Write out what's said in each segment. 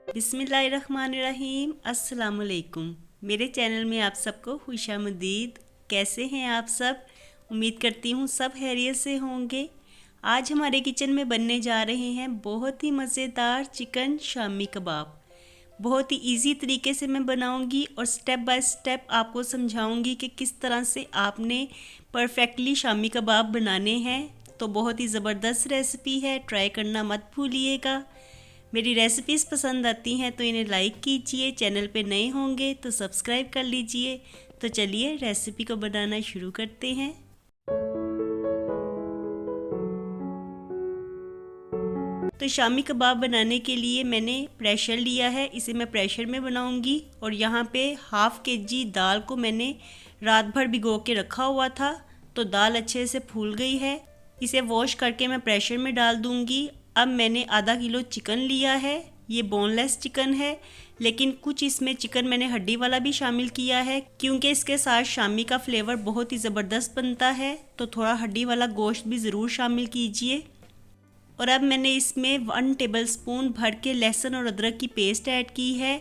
बिस्मिल्लाहिर्रहमानिर्रहीम। अस्सलाम वालेकुम। मेरे चैनल में आप सबको खुशामदीद। कैसे हैं आप सब? उम्मीद करती हूँ सब खैरियत से होंगे। आज हमारे किचन में बनने जा रहे हैं बहुत ही मज़ेदार चिकन शामी कबाब। बहुत ही इजी तरीके से मैं बनाऊंगी और स्टेप बाय स्टेप आपको समझाऊंगी कि किस तरह से आपने परफेक्टली शामी कबाब बनाने हैं। तो बहुत ही ज़बरदस्त रेसिपी है, ट्राई करना मत भूलिएगा। मेरी रेसिपीज़ पसंद आती हैं तो इन्हें लाइक कीजिए, चैनल पे नए होंगे तो सब्सक्राइब कर लीजिए। तो चलिए रेसिपी को बनाना शुरू करते हैं। तो शामी कबाब बनाने के लिए मैंने प्रेशर लिया है, इसे मैं प्रेशर में बनाऊंगी। और यहाँ पे हाफ़ kg दाल को मैंने रात भर भिगो के रखा हुआ था, तो दाल अच्छे से फूल गई है। इसे वॉश करके मैं प्रेशर में डाल दूंगी। अब मैंने आधा किलो चिकन लिया है, ये बोनलेस चिकन है, लेकिन कुछ इसमें चिकन मैंने हड्डी वाला भी शामिल किया है क्योंकि इसके साथ शामी का फ्लेवर बहुत ही ज़बरदस्त बनता है। तो थोड़ा हड्डी वाला गोश्त भी ज़रूर शामिल कीजिए। और अब मैंने इसमें 1 टेबलस्पून भर के लहसुन और अदरक की पेस्ट ऐड की है,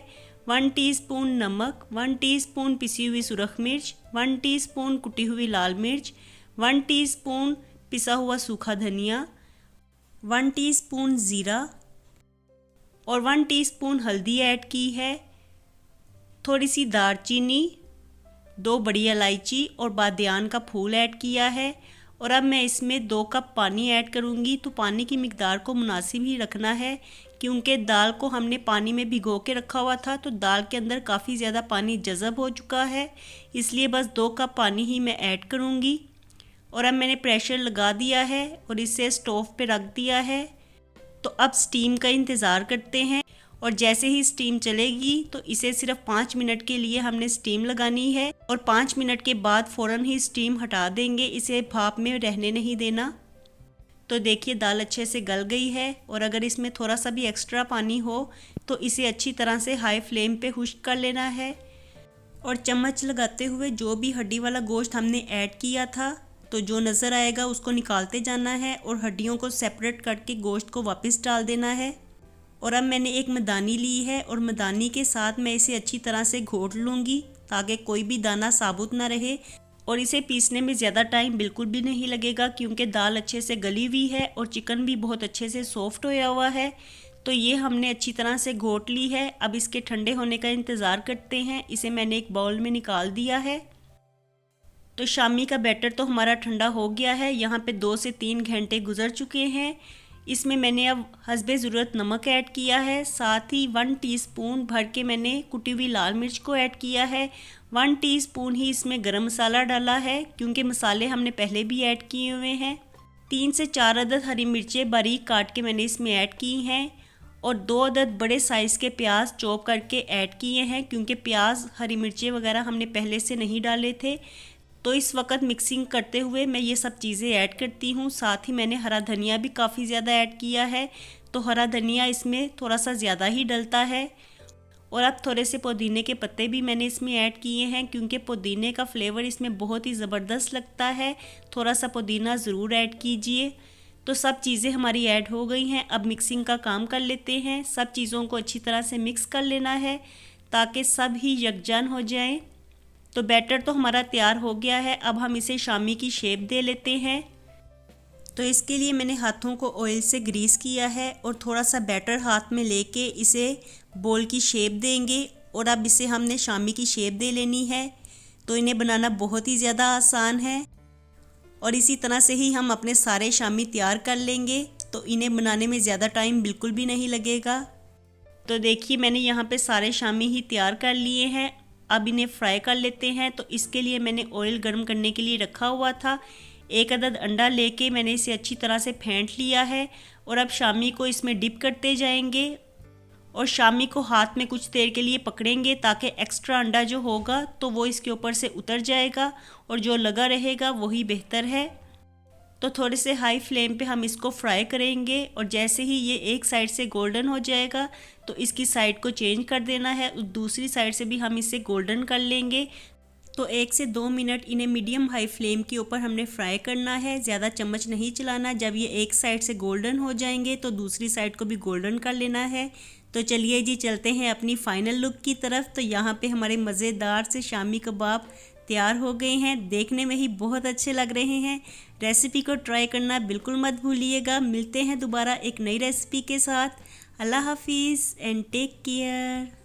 1 टीस्पून नमक, 1 टीस्पून पिसी हुई सुरख मिर्च, 1 टीस्पून कुटी हुई लाल मिर्च, 1 टीस्पून पिसा हुआ सूखा धनिया, 1 टीस्पून ज़ीरा और 1 टीस्पून हल्दी ऐड की है। थोड़ी सी दालचीनी, 2 बड़ी इलायची और बादियान का फूल ऐड किया है। और अब मैं इसमें 2 कप पानी ऐड करूंगी। तो पानी की मिकदार को मुनासिब ही रखना है क्योंकि दाल को हमने पानी में भिगो के रखा हुआ था, तो दाल के अंदर काफ़ी ज़्यादा पानी जज़ब हो चुका है, इसलिए बस 2 कप पानी ही मैं ऐड करूंगी। और अब मैंने प्रेशर लगा दिया है और इसे स्टोव पे रख दिया है। तो अब स्टीम का इंतज़ार करते हैं और जैसे ही स्टीम चलेगी तो इसे सिर्फ 5 मिनट के लिए हमने स्टीम लगानी है और 5 मिनट के बाद फ़ौरन ही स्टीम हटा देंगे, इसे भाप में रहने नहीं देना। तो देखिए दाल अच्छे से गल गई है और अगर इसमें थोड़ा सा भी एक्स्ट्रा पानी हो तो इसे अच्छी तरह से हाई फ्लेम पे खुश्क कर लेना है। और चम्मच लगाते हुए जो भी हड्डी वाला गोश्त हमने ऐड किया था, तो जो नज़र आएगा उसको निकालते जाना है और हड्डियों को सेपरेट करके गोश्त को वापस डाल देना है। और अब मैंने एक मदानी ली है और मदानी के साथ मैं इसे अच्छी तरह से घोट लूँगी ताकि कोई भी दाना साबुत ना रहे। और इसे पीसने में ज़्यादा टाइम बिल्कुल भी नहीं लगेगा क्योंकि दाल अच्छे से गली हुई है और चिकन भी बहुत अच्छे से सॉफ्ट होया हुआ है। तो ये हमने अच्छी तरह से घोट ली है। अब इसके ठंडे होने का इंतज़ार करते हैं। इसे मैंने एक बाउल में निकाल दिया है। तो शामी का बैटर तो हमारा ठंडा हो गया है। यहाँ पे 2 से 3 घंटे गुजर चुके हैं। इसमें मैंने अब हस्बे ज़रूरत नमक ऐड किया है, साथ ही 1 टीस्पून भर के मैंने कुटी हुई लाल मिर्च को ऐड किया है, 1 टीस्पून ही इसमें गरम मसाला डाला है क्योंकि मसाले हमने पहले भी ऐड किए हुए हैं। 3 से 4 अदद हरी मिर्चें बारीक काट के मैंने इसमें ऐड की हैं और 2 अदद बड़े साइज़ के प्याज चॉप करके ऐड किए हैं क्योंकि प्याज हरी मिर्चें वगैरह हमने पहले से नहीं डाले थे। तो इस वक्त मिक्सिंग करते हुए मैं ये सब चीज़ें ऐड करती हूँ। साथ ही मैंने हरा धनिया भी काफ़ी ज़्यादा ऐड किया है, तो हरा धनिया इसमें थोड़ा सा ज़्यादा ही डलता है। और अब थोड़े से पुदीने के पत्ते भी मैंने इसमें ऐड किए हैं क्योंकि पुदीने का फ्लेवर इसमें बहुत ही ज़बरदस्त लगता है। थोड़ा सा पुदीना ज़रूर ऐड कीजिए। तो सब चीज़ें हमारी ऐड हो गई हैं। अब मिक्सिंग का काम कर लेते हैं। सब चीज़ों को अच्छी तरह से मिक्स कर लेना है ताकि सब ही यकजान हो जाएँ। तो बैटर तो हमारा तैयार हो गया है। अब हम इसे शामी की शेप दे लेते हैं। तो इसके लिए मैंने हाथों को ऑयल से ग्रीस किया है और थोड़ा सा बैटर हाथ में लेके इसे बोल की शेप देंगे और अब इसे हमने शामी की शेप दे लेनी है। तो इन्हें बनाना बहुत ही ज़्यादा आसान है और इसी तरह से ही हम अपने सारे शामी तैयार कर लेंगे। तो इन्हें बनाने में ज़्यादा टाइम बिल्कुल भी नहीं लगेगा। तो देखिए मैंने यहाँ पे सारे शामी ही तैयार कर लिए हैं। अब इन्हें फ्राई कर लेते हैं। तो इसके लिए मैंने ऑयल गर्म करने के लिए रखा हुआ था। 1 अदद अंडा लेके मैंने इसे अच्छी तरह से फेंट लिया है और अब शामी को इसमें डिप करते जाएंगे और शामी को हाथ में कुछ देर के लिए पकड़ेंगे ताकि एक्स्ट्रा अंडा जो होगा तो वो इसके ऊपर से उतर जाएगा और जो लगा रहेगा वही बेहतर है। तो थोड़े से हाई फ्लेम पे हम इसको फ्राई करेंगे और जैसे ही ये एक साइड से गोल्डन हो जाएगा तो इसकी साइड को चेंज कर देना है। दूसरी साइड से भी हम इसे गोल्डन कर लेंगे तो 1 से 2 मिनट इन्हें मीडियम हाई फ्लेम के ऊपर हमने फ्राई करना है। ज़्यादा चम्मच नहीं चलाना। जब ये एक साइड से गोल्डन हो जाएंगे तो दूसरी साइड को भी गोल्डन कर लेना है। तो चलिए जी चलते हैं अपनी फाइनल लुक की तरफ। तो यहाँ पे हमारे मज़ेदार से शामी कबाब तैयार हो गए हैं। देखने में ही बहुत अच्छे लग रहे हैं। रेसिपी को ट्राई करना बिल्कुल मत भूलिएगा। मिलते हैं दोबारा एक नई रेसिपी के साथ। अल्लाह हाफिज़ एंड टेक केयर।